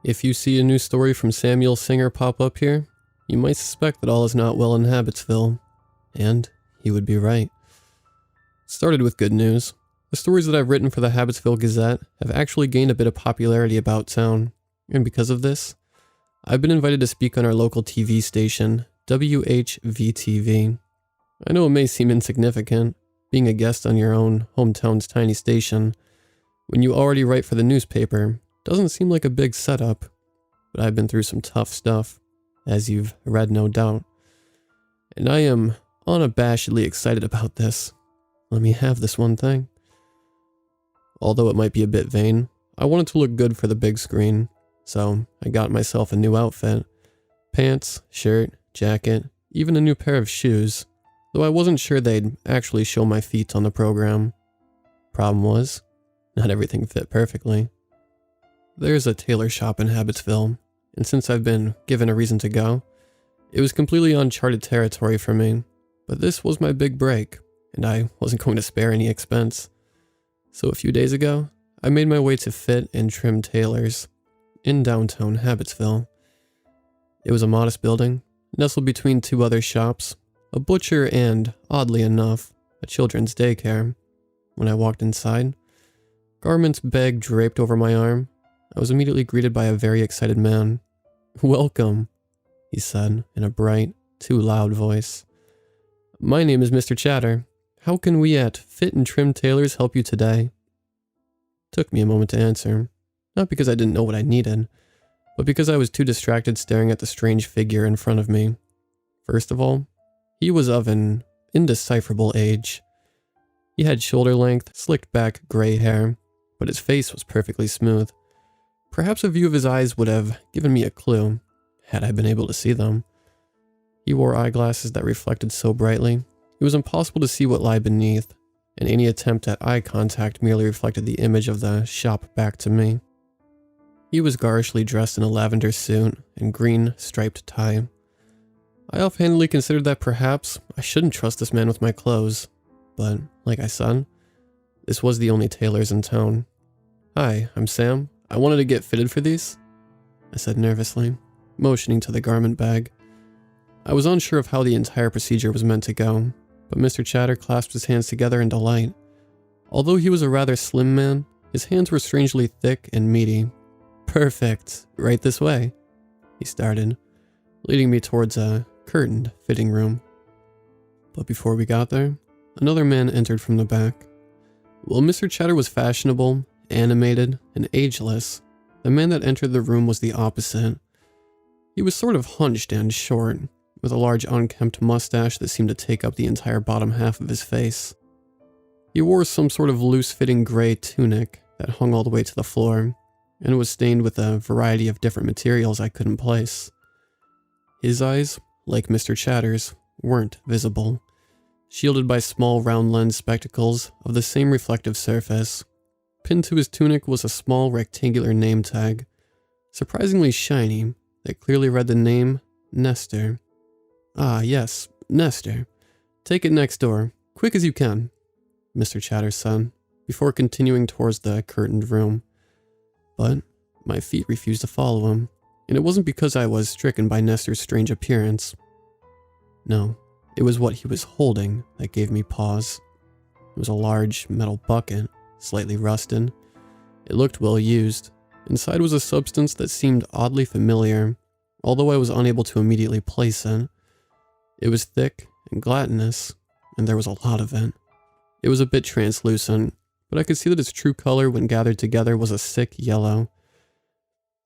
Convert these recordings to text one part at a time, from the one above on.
If you see a new story from Samuel Singer pop up here, you might suspect that all is not well in Habitsville. And he would be right. Started with good news. The stories that I've written for the Habitsville Gazette have actually gained a bit of popularity about town, and because of this, I've been invited to speak on our local TV station, WHVTV. I know it may seem insignificant, being a guest on your own hometown's tiny station, when you already write for the newspaper, doesn't seem like a big setup, but I've been through some tough stuff, as you've read no doubt. And I am unabashedly excited about this. Let me have this one thing. Although it might be a bit vain, I wanted to look good for the big screen, so I got myself a new outfit. Pants, shirt, jacket, even a new pair of shoes, though I wasn't sure they'd actually show my feet on the program. Problem was, not everything fit perfectly. There's a tailor shop in Habitsville, and since I've been given a reason to go, it was completely uncharted territory for me, but this was my big break, and I wasn't going to spare any expense. So a few days ago, I made my way to Fit and Trim Tailors in downtown Habitsville. It was a modest building, nestled between two other shops, a butcher and, oddly enough, a children's daycare. When I walked inside, garments bag draped over my arm, I was immediately greeted by a very excited man. "Welcome," he said in a bright, too loud voice. "My name is Mr. Chatter. How can we at Fit and Trim Tailors help you today?" Took me a moment to answer, not because I didn't know what I needed, but because I was too distracted staring at the strange figure in front of me. First of all, he was of an indecipherable age. He had shoulder-length, slicked-back gray hair, but his face was perfectly smooth. Perhaps a view of his eyes would have given me a clue, had I been able to see them. He wore eyeglasses that reflected so brightly, it was impossible to see what lay beneath, and any attempt at eye contact merely reflected the image of the shop back to me. He was garishly dressed in a lavender suit and green striped tie. I offhandedly considered that perhaps I shouldn't trust this man with my clothes, but, like I said, this was the only tailors in town. "Hi, I'm Sam. I wanted to get fitted for these," I said nervously, motioning to the garment bag. I was unsure of how the entire procedure was meant to go, but Mr. Chatter clasped his hands together in delight. Although he was a rather slim man, his hands were strangely thick and meaty. "Perfect, right this way," he started, leading me towards a curtained fitting room. But before we got there, another man entered from the back. While Mr. Chatter was fashionable, animated, and ageless, the man that entered the room was the opposite. He was sort of hunched and short, with a large unkempt mustache that seemed to take up the entire bottom half of his face. He wore some sort of loose-fitting gray tunic that hung all the way to the floor, and was stained with a variety of different materials I couldn't place. His eyes, like Mr. Chatter's, weren't visible, shielded by small round lens spectacles of the same reflective surface. Pinned to his tunic was a small rectangular name tag, surprisingly shiny, that clearly read the name Nestor. "Ah, yes, Nestor. Take it next door, quick as you can," Mr. Chatter said, before continuing towards the curtained room. But my feet refused to follow him, and it wasn't because I was stricken by Nestor's strange appearance. No, it was what he was holding that gave me pause. It was a large metal bucket, slightly rusted. It looked well used. Inside was a substance that seemed oddly familiar, although I was unable to immediately place it. It was thick and gelatinous, and there was a lot of it. It was a bit translucent, but I could see that its true color when gathered together was a sick yellow.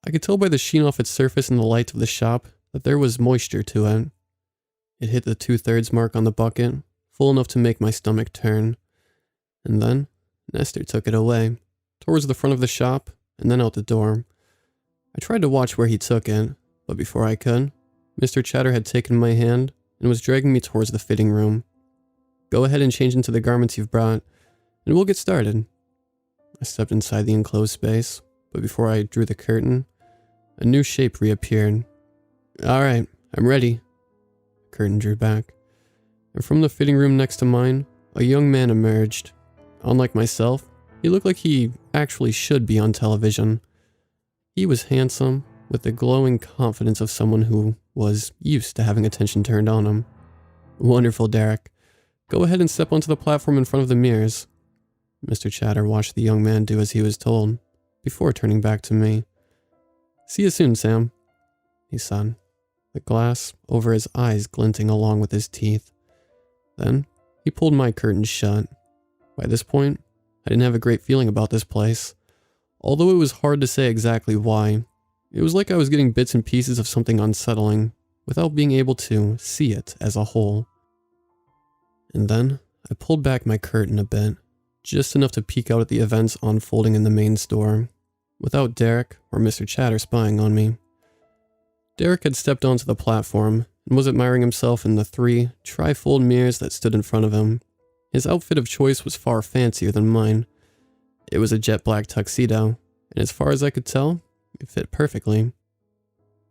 I could tell by the sheen off its surface in the light of the shop that there was moisture to it. It hit the 2/3 mark on the bucket, full enough to make my stomach turn. And then Nestor took it away, towards the front of the shop, and then out the door. I tried to watch where he took it, but before I could, Mr. Chatter had taken my hand and was dragging me towards the fitting room. "Go ahead and change into the garments you've brought, and we'll get started." I stepped inside the enclosed space, but before I drew the curtain, a new shape reappeared. "All right, I'm ready." The curtain drew back, and from the fitting room next to mine, a young man emerged. Unlike myself, he looked like he actually should be on television. He was handsome, with the glowing confidence of someone who was used to having attention turned on him. "Wonderful, Derek. Go ahead and step onto the platform in front of the mirrors." Mr. Chatter watched the young man do as he was told, before turning back to me. "See you soon, Sam," he said, the glass over his eyes glinting along with his teeth. Then he pulled my curtains shut. By this point, I didn't have a great feeling about this place, although it was hard to say exactly why. It was like I was getting bits and pieces of something unsettling, without being able to see it as a whole. And then I pulled back my curtain a bit, just enough to peek out at the events unfolding in the main store, without Derek or Mr. Chatter spying on me. Derek had stepped onto the platform and was admiring himself in the 3 trifold mirrors that stood in front of him. His outfit of choice was far fancier than mine. It was a jet black tuxedo, and as far as I could tell, it fit perfectly.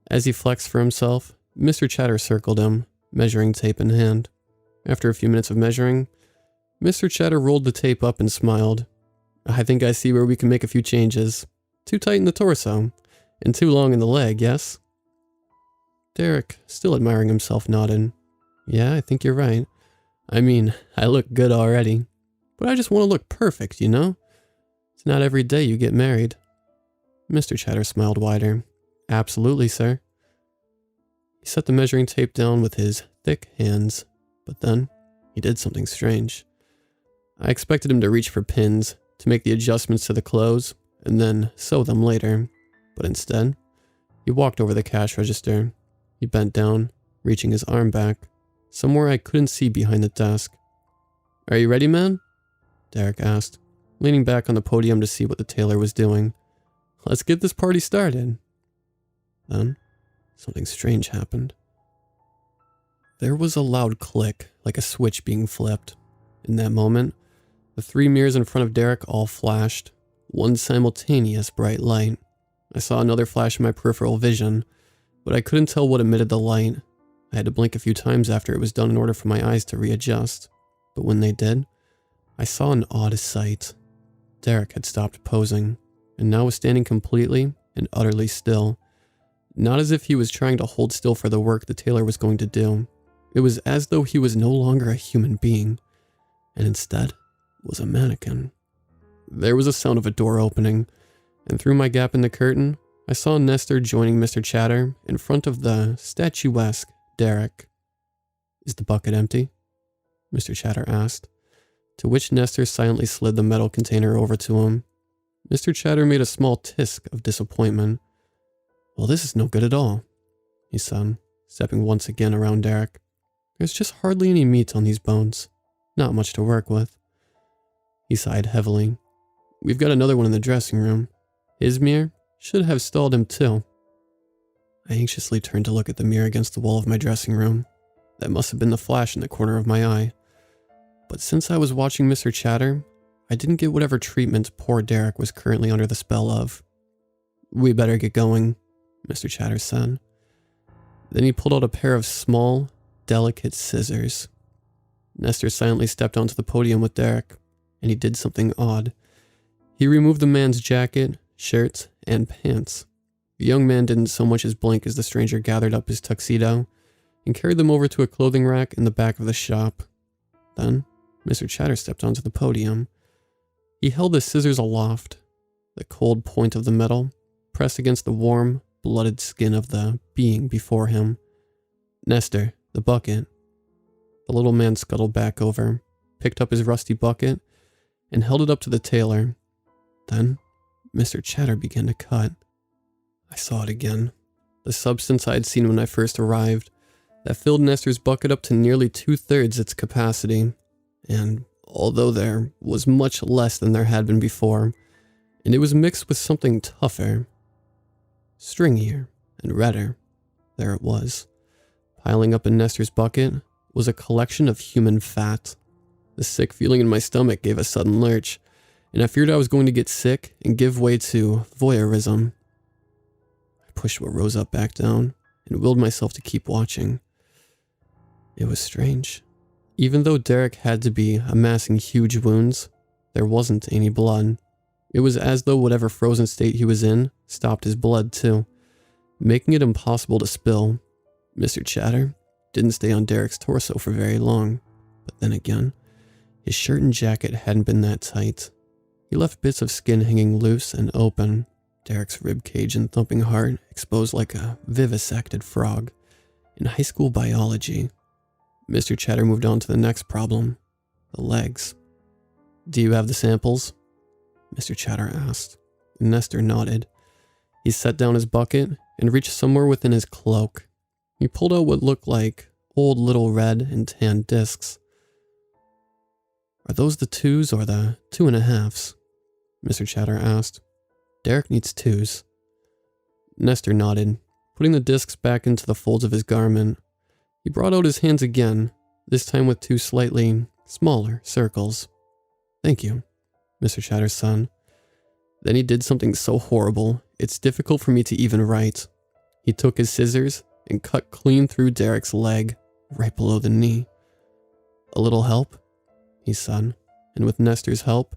As he flexed for himself, Mr. Chatter circled him, measuring tape in hand. After a few minutes of measuring, Mr. Chatter rolled the tape up and smiled. "I think I see where we can make a few changes. Too tight in the torso, and too long in the leg, yes?" Derek, still admiring himself, nodded. "Yeah, I think you're right. I mean, I look good already. But I just want to look perfect, you know? It's not every day you get married." Mr. Chatter smiled wider. "Absolutely, sir." He set the measuring tape down with his thick hands, but then he did something strange. I expected him to reach for pins, to make the adjustments to the clothes, and then sew them later. But instead, he walked over the cash register. He bent down, reaching his arm back, somewhere I couldn't see behind the desk. "Are you ready, man?" Derek asked, leaning back on the podium to see what the tailor was doing. "Let's get this party started." Then, something strange happened. There was a loud click, like a switch being flipped. In that moment, the 3 mirrors in front of Derek all flashed, one simultaneous bright light. I saw another flash in my peripheral vision, but I couldn't tell what emitted the light. I had to blink a few times after it was done in order for my eyes to readjust. But when they did, I saw an odd sight. Derek had stopped posing, and now was standing completely and utterly still. Not as if he was trying to hold still for the work the tailor was going to do. It was as though he was no longer a human being, and instead was a mannequin. There was a sound of a door opening, and through my gap in the curtain, I saw Nestor joining Mr. Chatter in front of the statuesque Derek. "Is the bucket empty?" Mr. Chatter asked, to which Nestor silently slid the metal container over to him. Mr. Chatter made a small tisk of disappointment. "Well, this is no good at all," he said, stepping once again around Derek. "There's just hardly any meat on these bones. Not much to work with." He sighed heavily. "We've got another one in the dressing room. His mirror should have stalled him too." I anxiously turned to look at the mirror against the wall of my dressing room. That must have been the flash in the corner of my eye. But since I was watching Mr. Chatter, I didn't get whatever treatment poor Derek was currently under the spell of. "We better get going," Mr. Chatter said. Then he pulled out a pair of small, delicate scissors. Nestor silently stepped onto the podium with Derek, and he did something odd. He removed the man's jacket, shirt, and pants. The young man didn't so much as blink as the stranger gathered up his tuxedo and carried them over to a clothing rack in the back of the shop. Then, Mr. Chatter stepped onto the podium. He held the scissors aloft, the cold point of the metal pressed against the warm, blooded skin of the being before him. "Nestor, the bucket." The little man scuttled back over, picked up his rusty bucket, and held it up to the tailor. Then, Mr. Chatter began to cut. I saw it again. The substance I had seen when I first arrived, that filled Nestor's bucket up to nearly 2/3 its capacity. And although there was much less than there had been before, and it was mixed with something tougher, stringier, and redder, there it was. Piling up in Nestor's bucket was a collection of human fat. The sick feeling in my stomach gave a sudden lurch, and I feared I was going to get sick and give way to voyeurism. I pushed what rose up back down and willed myself to keep watching. It was strange. Even though Derek had to be amassing huge wounds, there wasn't any blood. It was as though whatever frozen state he was in stopped his blood too. making it impossible to spill. Mr. Chatter didn't stay on Derek's torso for very long, but then again, his shirt and jacket hadn't been that tight. He left bits of skin hanging loose and open, Derek's rib cage and thumping heart exposed like a vivisected frog. In high school biology, Mr. Chatter moved on to the next problem, the legs. "Do you have the samples?" Mr. Chatter asked. Nestor nodded. He set down his bucket and reached somewhere within his cloak. He pulled out what looked like old little red and tan discs. "Are those the 2s or the 2.5s?" Mr. Chatter asked. "Derek needs 2s. Nestor nodded, putting the discs back into the folds of his garment. He brought out his hands again, this time with 2 slightly smaller circles. "Thank you," Mr. Chatter's son. Then he did something so horrible, it's difficult for me to even write. He took his scissors and cut clean through Derek's leg, right below the knee. "A little help?" he said, and with Nestor's help,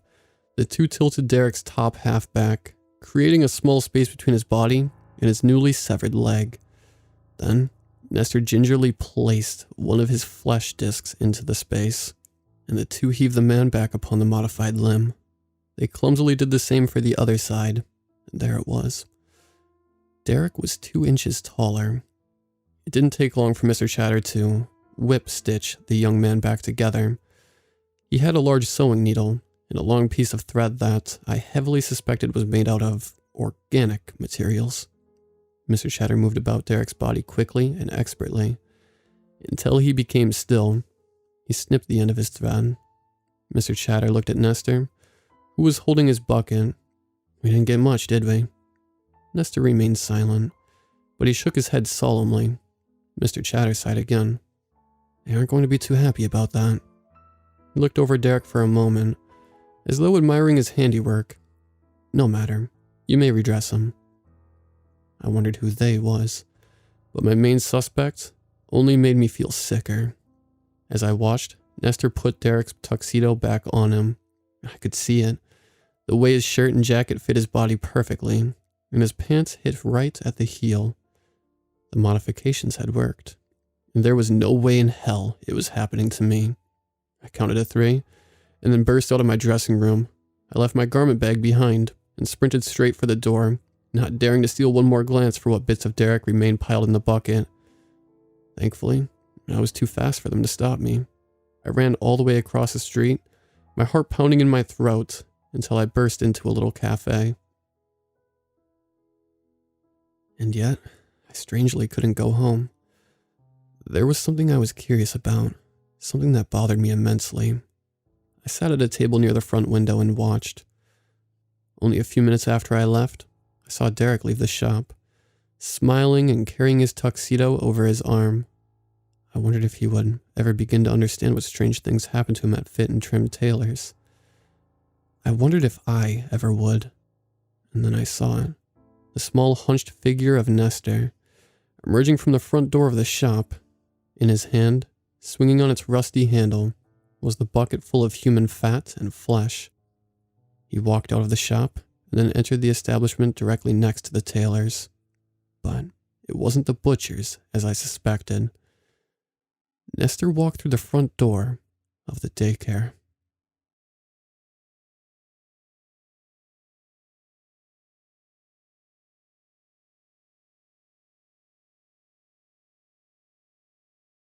the two tilted Derek's top half back, creating a small space between his body and his newly severed leg. Then, Nestor gingerly placed one of his flesh discs into the space, and the two heaved the man back upon the modified limb. They clumsily did the same for the other side, and there it was. Derek was 2 inches taller. It didn't take long for Mr. Chatter to whip-stitch the young man back together. He had a large sewing needle and a long piece of thread that I heavily suspected was made out of organic materials. Mr. Chatter moved about Derek's body quickly and expertly. Until he became still, he snipped the end of his thread. Mr. Chatter looked at Nestor, who was holding his bucket. "We didn't get much, did we?" Nestor remained silent, but he shook his head solemnly. Mr. Chatter sighed again. "They aren't going to be too happy about that." He looked over Derek for a moment, as though admiring his handiwork. "No matter. You may redress him." I wondered who "they" was, but my main suspect only made me feel sicker. As I watched, Nestor put Derek's tuxedo back on him. I could see it, the way his shirt and jacket fit his body perfectly, and his pants hit right at the heel. The modifications had worked, and there was no way in hell it was happening to me. I counted to 3, and then burst out of my dressing room. I left my garment bag behind and sprinted straight for the door, not daring to steal one more glance for what bits of Derek remained piled in the bucket. Thankfully, I was too fast for them to stop me. I ran all the way across the street, my heart pounding in my throat, until I burst into a little cafe. And yet, I strangely couldn't go home. There was something I was curious about, something that bothered me immensely. I sat at a table near the front window and watched. Only a few minutes after I left, I saw Derek leave the shop, smiling and carrying his tuxedo over his arm. I wondered if he would ever begin to understand what strange things happened to him at fit and trim tailors. I wondered if I ever would. And then I saw it. The small hunched figure of Nestor, emerging from the front door of the shop. In his hand, swinging on its rusty handle, was the bucket full of human fat and flesh. He walked out of the shop and then entered the establishment directly next to the tailor's. But it wasn't the butcher's, as I suspected. Nestor walked through the front door of the daycare.